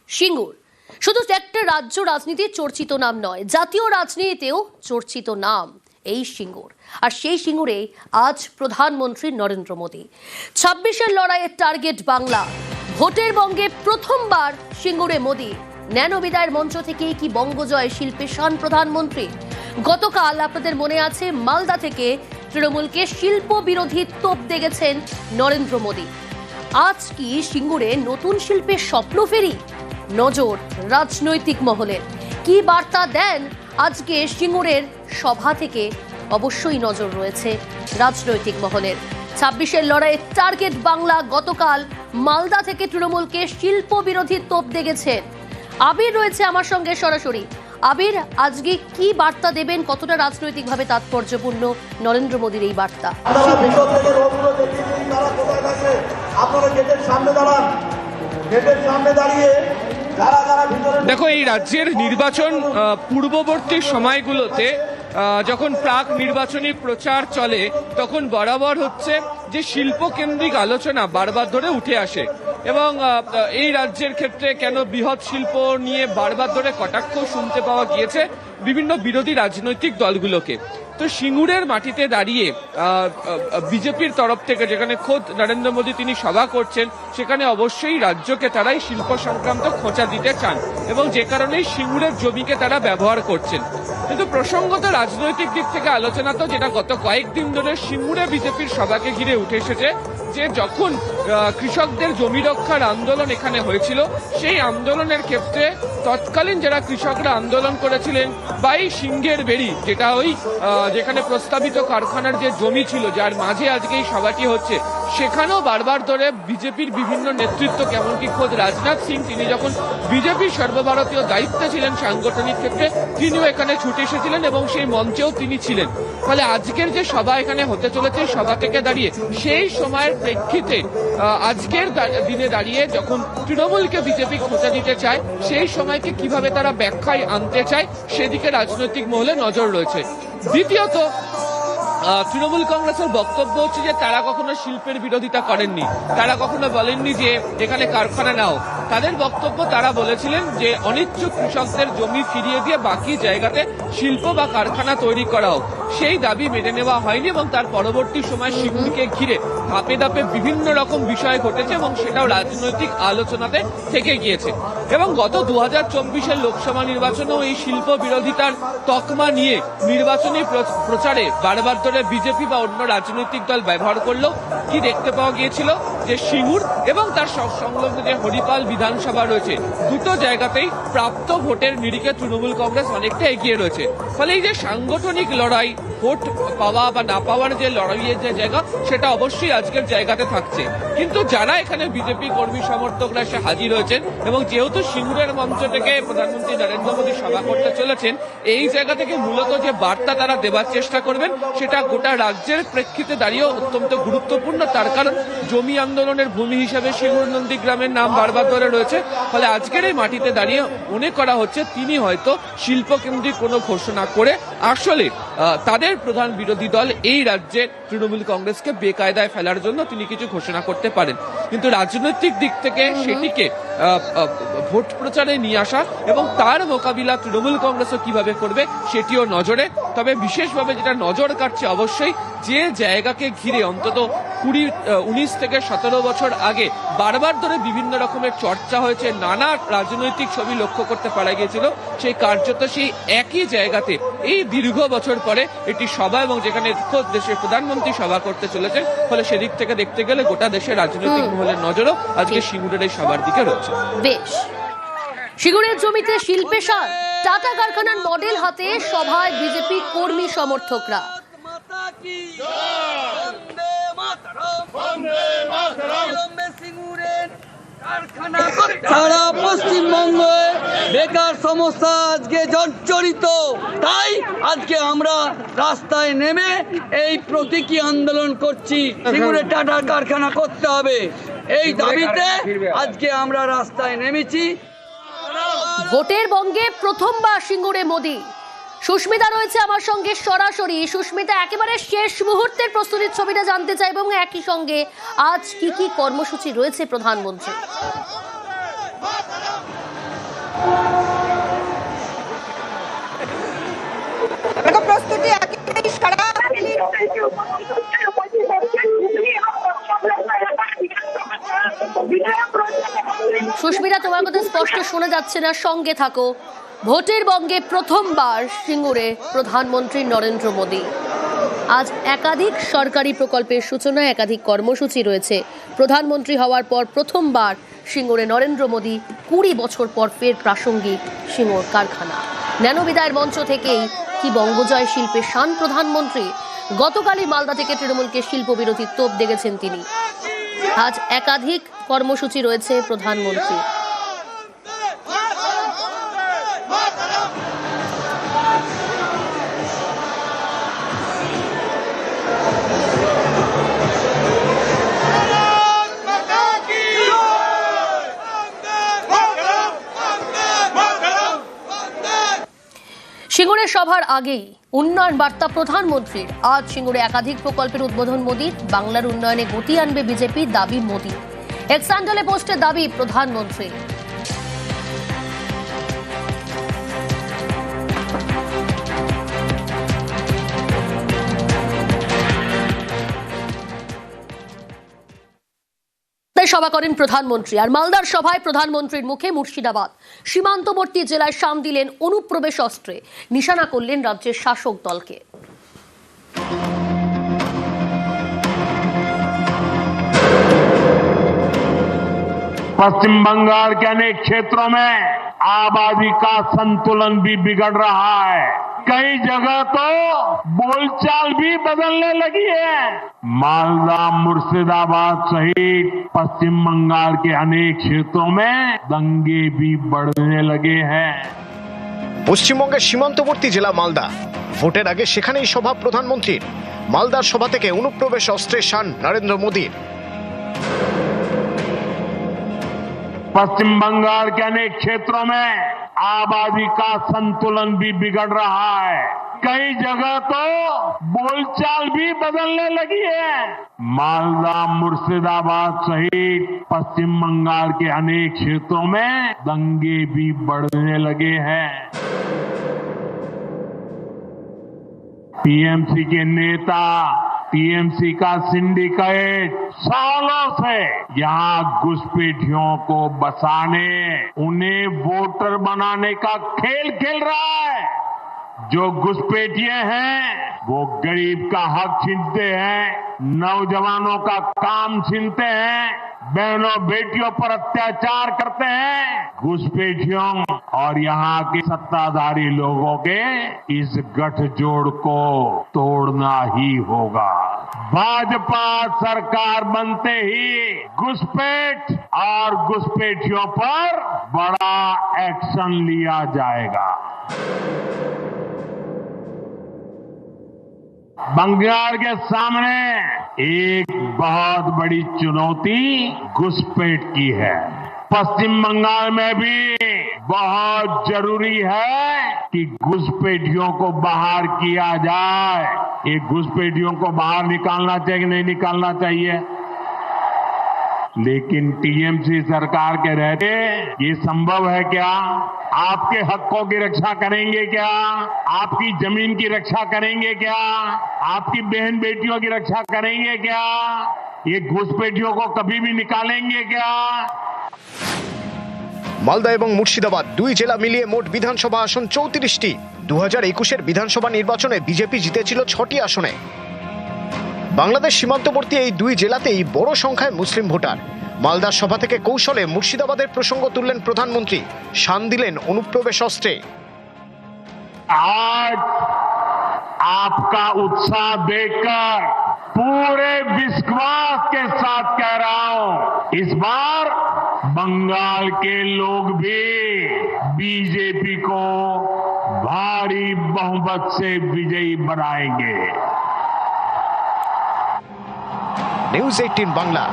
সিঙ্গুর শুধু একটা রাজ্য রাজনীতির চর্চিত নাম নয়, জাতীয় রাজনীতিতেও চর্চিত নাম এই সিঙ্গুর। আর সেই সিঙ্গুরে আজ প্রধানমন্ত্রী নরেন্দ্র মোদী। 26-এর লড়াইয়ের টার্গেট বাংলা। ভোটের বঙ্গে প্রথমবার সিঙ্গুরে মোদী। ন্যানো বিদায়ের মঞ্চ থেকে কি বঙ্গজয় শিল্পে শান প্রধানমন্ত্রী। গতকাল আপনাদের মনে আছে মালদা থেকে তৃণমূলকে শিল্প বিরোধী তোপ দেখেছেন নরেন্দ্র মোদী। আজ কি সিঙ্গুরে নতুন শিল্পের স্বপ্ন ফেরি? নজর রাজনৈতিক মহলের। কি বার্তা দেন আজকে সিঙ্গুরের সভা থেকে? অবশ্যই নজর রয়েছে রাজনৈতিক মহলের। 26-এর লড়াইয়ে টার্গেট বাংলা। গতকাল মালদা থেকে তৃণমূলকে শিল্প বিরোধী তোপ দেখেছেন। আবির রয়েছে আমার সঙ্গে সরাসরি। আবির, আজকে কি বার্তা দেবেন? কতটা রাজনৈতিকভাবে তাৎপর্যপূর্ণ নরেন্দ্র মোদীর এই বার্তা? দেখো, এই রাজ্যের নির্বাচন পূর্ববর্তী সময়গুলোতে যখন প্রাক নির্বাচনী প্রচার চলে তখন বরাবর হচ্ছে যে শিল্প কেন্দ্রিক আলোচনা বারবার ধরে উঠে আসে এবং এই রাজ্যের ক্ষেত্রে কেন বৃহৎ শিল্প নিয়ে বারবার ধরে কটাক্ষ শুনতে পাওয়া গিয়েছে বিভিন্ন বিরোধী রাজনৈতিক দলগুলোকে। তো সিঙ্গুরের মাটিতে দাঁড়িয়ে বিজেপির তরফ থেকে যেখানে খোদ নরেন্দ্র মোদী তিনি সভা করছেন, সেখানে অবশ্যই রাজ্যকে তারাই শিল্প সংক্রান্ত খোঁচা দিতে চান এবং যে কারণেই সিঙ্গুরের জমিকে তারা ব্যবহার করছেন। কিন্তু প্রসঙ্গত রাজনৈতিক দিক থেকে আলোচনা তো যেটা গত কয়েকদিন ধরে সিঙ্গুরে বিজেপির সভাকে ঘিরে উঠে এসেছে, যে যখন কৃষকদের জমি রক্ষার আন্দোলন এখানে হয়েছিল, সেই আন্দোলনের ক্ষেত্রে তৎকালীন যারা কৃষকরা আন্দোলন করেছিলেন বা এই সিংহের বেড়ি, যেটা ওই যেখানে প্রস্তাবিত কারখানার যে জমি ছিল যার মাঝে আজকে এই সভাটি হচ্ছে, সেখানেও বারবার ধরে বিজেপির বিভিন্ন নেতৃত্ব, কেমনকি খোদ রাজনাথ সিং, তিনি যখন বিজেপির সর্বভারতীয় দায়িত্বে ছিলেন সাংগঠনিক ক্ষেত্রে, তিনিও এখানে ছুটে এসেছিলেন এবং সেই মঞ্চেও তিনি ছিলেন। ফলে আজকের যে সভা এখানে হতে চলেছে, সভা থেকে দাঁড়িয়ে সেই সময়ের প্রেক্ষিতে আজকের দিনে দাঁড়িয়ে যখন তৃণমূলকে বিজেপি খোঁচা দিতে চায়, সেই সময়কে কিভাবে তারা ব্যাখ্যায় আনতে চায় সেদিকে রাজনৈতিক মহলে নজর রয়েছে। দ্বিতীয়ত, তৃণমূল কংগ্রেসের বক্তব্য হচ্ছে যে তারা কখনো শিল্পের বিরোধিতা করেননি, তারা কখনো বলেননি যে এখানে কারখানা নাও। তাদের বক্তব্য, তারা বলেছিলেন যে অনিচ্ছুক কৃষকদের জমি ফিরিয়ে দিয়ে বাকি জায়গাতে শিল্প বা কারখানা তৈরি করা হোক, সেই দাবি মেনে নেওয়া হয়নি এবং তার পরবর্তী সময় সিঙ্গুরকে ঘিরে ধাপে ধাপে বিভিন্ন রকম বিষয় ঘটেছে এবং সেটাও রাজনৈতিক আলোচনাতে থেকে গিয়েছে। এবং গত 2024-এর লোকসভা নির্বাচনেও এই শিল্প বিরোধিতার তকমা নিয়ে নির্বাচনী প্রচারে বারবার ধরে বিজেপি বা অন্য রাজনৈতিক দল ব্যবহার করলো। কি দেখতে পাওয়া গিয়েছিল যে সিঙ্গুর এবং তার সংলগ্ন যে হরিপাল বিধানসভা রয়েছে, দুটো জায়গাতেই প্রাপ্ত ভোটের নিরিখে তৃণমূল কংগ্রেস অনেকটা এগিয়ে রয়েছে। ফলে এই যে সাংগঠনিক লড়াই, ভোট পাওয়া বা না পাওয়ার যে লড়াইয়ের যে জায়গা, সেটা অবশ্যই আজকের জায়গাতে থাকছে। কিন্তু যারা এখানে বিজেপি কর্মী সমর্থকরা এসে হাজির হয়েছেন এবং যেহেতু সিঙ্গুরের মঞ্চ থেকে প্রধানমন্ত্রী নরেন্দ্র মোদী সভা করতে চলেছেন, এই জায়গা থেকে মূলত যে বার্তা তারা দেবার চেষ্টা করবেন সেটা গোটা রাজ্যের প্রেক্ষিতে দাঁড়িয়েও অত্যন্ত গুরুত্বপূর্ণ। তার কারণ জমি আন্দোলনের ভূমি হিসেবে সিঙ্গুর নন্দীগ্রামের নাম বারবার ধরে রয়েছে। ফলে আজকের এই মাটিতে দাঁড়িয়ে মনে করা হচ্ছে তিনি হয়তো শিল্পকেন্দ্রিক কোনো ঘোষণা করে আসলে তাদের প্রধান বিরোধী দল এই রাজ্যে তৃণমূল কংগ্রেসকে বেকায়দায় ফেলার জন্য তিনি কিছু ঘোষণা করতে পারেন। কিন্তু রাজনৈতিক দিক থেকে সেটিকে ভোট প্রচারে নিয়ে আসা এবং তার মোকাবিলা তৃণমূল কংগ্রেসও কিভাবে করবে সেটিও নজরে। তবে বিশেষভাবে যেটা নজর কাটছে অবশ্যই, যে জায়গাকে ঘিরে অন্তত 19 থেকে 17 বছর আগে বারবার ধরে বিভিন্ন রকমের চর্চা হয়েছে, নানা রাজনৈতিক ছবি লক্ষ্য করতে পারা গিয়েছিল, সেই কার্যত সেই একই জায়গাতে এই দীর্ঘ বছর পরে একটি সভা এবং যেখানে খোদ দেশের প্রধানমন্ত্রী সভা করতে চলেছেন। ফলে সেদিক থেকে দেখতে গেলে গোটা দেশের রাজনৈতিক মহলের নজরও আজকে সিঙ্গুরের এই সভার দিকে রয়েছে। বেশ, সিঙ্গুরের জমিতে শিল্পে শান, টাটা কারখানার মডেল হাতে সভায় বিজেপি কর্মী সমর্থকরা। সারা পশ্চিমবঙ্গে বেকার সমস্যা আজকে জর্জরিত, তাই আজকে আমরা রাস্তায় নেমে এই প্রতীকী আন্দোলন করছি। সিঙ্গুরে টাটার কারখানা করতে হবে, এই দাবিতে আজকে আমরা রাস্তায় নেমেছি। ভোটের বঙ্গে প্রথমবার সিঙ্গুরে মোদী। সুস্মিতা রয়েছে আমার সঙ্গে সরাসরি। সুস্মিতা, একেবারে শেষ মুহূর্তের প্রস্তুতির ছবিটা জানতে চাই এবং একই সঙ্গে আজ কি কি কর্মসূচি রয়েছে প্রধানমন্ত্রী? সুস্মিতা, তোমার কথা স্পষ্ট শোনা যাচ্ছে না, সঙ্গে থাকো। ভোটের বঙ্গে প্রথমবার সিঙ্গুরে প্রধানমন্ত্রী নরেন্দ্র মোদী। আজ একাধিক সরকারি প্রকল্পের সূচনা, একাধিক কর্মসূচি রয়েছে। প্রধানমন্ত্রী হওয়ার পর প্রথমবার সিঙ্গুরে নরেন্দ্র মোদী, 20 বছর পর ফের প্রাসঙ্গিক সিঙ্গুর কারখানা। ন্যানো বিদায়ের মঞ্চ থেকেই কি বঙ্গজয় শিল্পে শান প্রধানমন্ত্রী। গতকালই মালদা থেকে তৃণমূলকে শিল্প বিরোধী তোপ দেখেছেন তিনি। আজ একাধিক কর্মসূচি রয়েছে প্রধানমন্ত্রী। সিঙ্গুরে সভার আগেই উন্নয়ন বার্তা প্রধানমন্ত্রীর। আজ সিঙ্গুরে একাধিক প্রকল্পের উদ্বোধন মোদীর। বাংলার উন্নয়নে গতি আনবে বিজেপি, দাবি মোদী। এক্স হ্যান্ডেলে পোস্টে দাবি প্রধানমন্ত্রী। সভা করেন প্রধানমন্ত্রী। আর মালদার সভায় প্রধানমন্ত্রীর মুখে মুর্শিদাবাদ সীমান্তবর্তী জেলায় শান দিলেন অনুপ্রবেশ অস্ত্রে, নিশানা করলেন রাজ্যের শাসক দলকে। पश्चिम बंगाल के अनेक क्षेत्रों में आबादी का संतुलन भी बिगड़ रहा है। कई जगह तो बोलचाल भी बदलने लगी है। मालदा, मुर्शिदाबाद सहित पश्चिम बंगाल के अनेक क्षेत्रों में दंगे भी बढ़ने लगे हैं। পশ্চিমবঙ্গের সীমান্তবর্তী জেলা মালদা। ভোটের আগে সেখানেই সভা প্রধানমন্ত্রীর। মালদার সভা থেকে অনুপ্রবেশ অস্ত্রের শান নরেন্দ্র মোদীর। पश्चिम बंगाल के अनेक क्षेत्रों में आबादी का संतुलन भी बिगड़ रहा है। कई जगह तो बोलचाल भी बदलने लगी है। मालदा, मुर्शिदाबाद सहित पश्चिम बंगाल के अनेक क्षेत्रों में दंगे भी बढ़ने लगे हैं। टीएमसी के नेता, टीएमसी का सिंडिकेट सालों से यहाँ घुसपैठियों को बसाने, उन्हें वोटर बनाने का खेल खेल रहा है। जो घुसपैठिए हैं वो गरीब का हक छीनते हैं, नौजवानों का काम छीनते हैं, बहनों बेटियों पर अत्याचार करते हैं। घुसपैठियों और यहाँ के सत्ताधारी लोगों के इस गठजोड़ को तोड़ना ही होगा। भाजपा सरकार बनते ही घुसपैठ और घुसपैठियों पर बड़ा एक्शन लिया जाएगा। बंगाल के सामने एक बहुत बड़ी चुनौती घुसपैठ की है। पश्चिम बंगाल में भी बहुत जरूरी है कि घुसपैठियों को बाहर किया जाए। ये घुसपैठियों को बाहर निकालना चाहिए कि नहीं निकालना चाहिए? लेकिन टीएमसी सरकार के रहते ये संभव है क्या? आपके हकों की रक्षा करेंगे क्या? आपकी जमीन की रक्षा करेंगे क्या? आपकी बहन बेटियों की रक्षा करेंगे क्या? ये घुसपैठियों को कभी भी निकालेंगे क्या? মালদা এবং মুর্শিদাবাদ দুই জেলা মিলিয়ে মোট বিধানসভা আসন 34টি। 2021-এর বিধানসভা নির্বাচনে বিজেপি জিতেছিল 6টি আসনে। বাংলাদেশ সীমান্তবর্তী এই দুই জেলাতেই বড় সংখ্যায় মুসলিম ভোটার। মালদার সভা থেকে কৌশলে মুর্শিদাবাদের প্রসঙ্গ তুললেন প্রধানমন্ত্রী, শান দিলেন অনুপ্রবেশ অস্ত্রে। आज आपका उत्साह देखकर पूरे विश्वास के साथ कह रहा हूं, इस बार बंगाल के लोग भी बीजेपी को भारी बहुमत से विजयी बनाएंगे। নিউজ 18 বাংলা।